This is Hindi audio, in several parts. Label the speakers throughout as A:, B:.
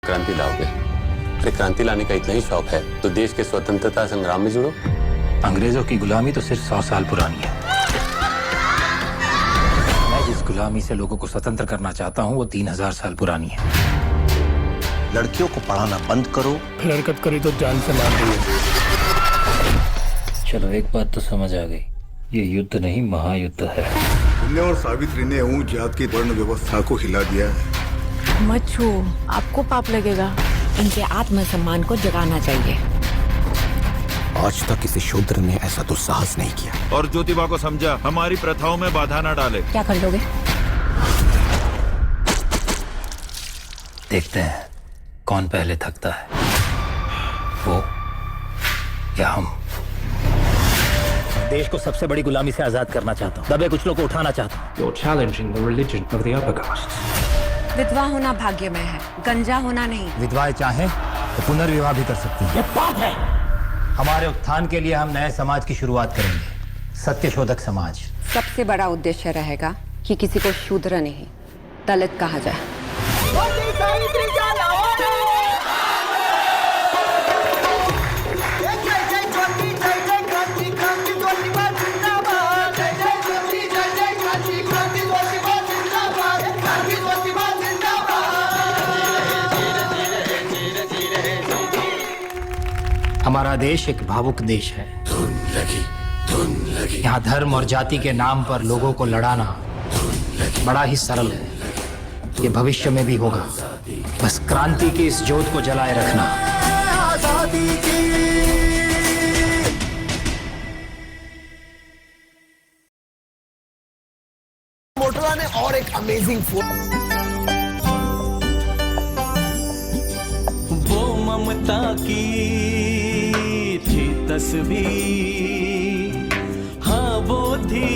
A: क्रांति लाओगे। अरे क्रांति लाने का इतना ही शौक है तो देश के स्वतंत्रता संग्राम में जुड़ो।
B: अंग्रेजों की गुलामी तो सिर्फ 100 साल पुरानी है। मैं जिस गुलामी से लोगों को स्वतंत्र करना चाहता हूँ वो 3000 साल पुरानी है।
C: लड़कियों को पढ़ाना बंद करो।
D: फिर हरकत करी तो जान से मार दिए।
B: चलो एक बात तो समझ आ गई, ये युद्ध नहीं महायुद्ध है।
E: पुण्य और सावित्री ने जात की वर्ण व्यवस्था को हिला दिया है।
F: मत छू, आपको पाप लगेगा।
G: इनके आत्मसम्मान को जगाना चाहिए।
C: आज तक किसी शूद्र ने ऐसा दुस्साहस नहीं किया।
H: और ज्योतिबा को समझा हमारी प्रथाओं में बाधा न डाले।
G: क्या कर लोगे?
B: देखते हैं कौन पहले थकता है, वो या हम। देश को सबसे बड़ी गुलामी से आजाद करना चाहता हूँ, दबे कुचलों को उठाना चाहता हूँ।
D: You're challenging the religion of the upper castes.
F: विधवा होना भाग्यमय है, गंजा होना नहीं।
B: विधवाएं चाहें तो पुनर्विवाह भी कर सकती हैं। ये पाप है। हमारे उत्थान के लिए हम नए समाज की शुरुआत करेंगे, सत्यशोधक समाज।
G: सबसे बड़ा उद्देश्य रहेगा कि किसी को शूद्र नहीं दलित कहा जाए।
B: हमारा देश एक भावुक देश है। यहाँ धर्म और जाति के नाम पर लोगों को लड़ाना बड़ा ही सरल है। ये भविष्य में भी होगा, बस क्रांति की इस ज्योत को जलाए रखना।
C: मोटोरोला ने और एक अमेजिंग फोन।
I: वो ममता की थी तस्वीर, हाँ वो थी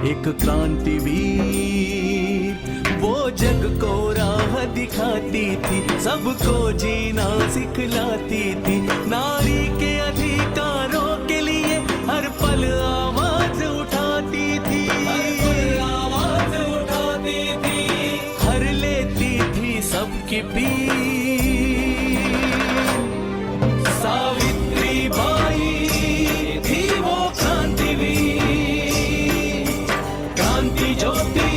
I: एक क्रांतिवीर। वो जग को राह दिखाती थी, सबको जीना सिखलाती थी। नारी के अधिकारों के लिए हर पल आवाज उठाती थी, आवाज उठाती थी। हर लेती थी सबकी पीर। सावित्री बाई थी वो क्रांतिवीर, क्रांति ज्योति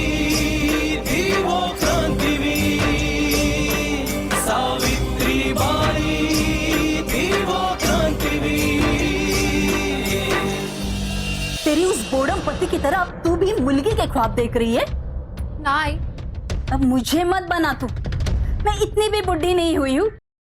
I: थी वो क्रांतिवीर। सावित्री बाई थी वो क्रांतिवीर।
F: तेरी उस बोड़म पति की तरह अब तू भी मुलगी के ख्वाब देख रही है?
G: नहीं,
F: अब मुझे मत बना तू, मैं इतनी भी बुढ़ी नहीं हुई हूँ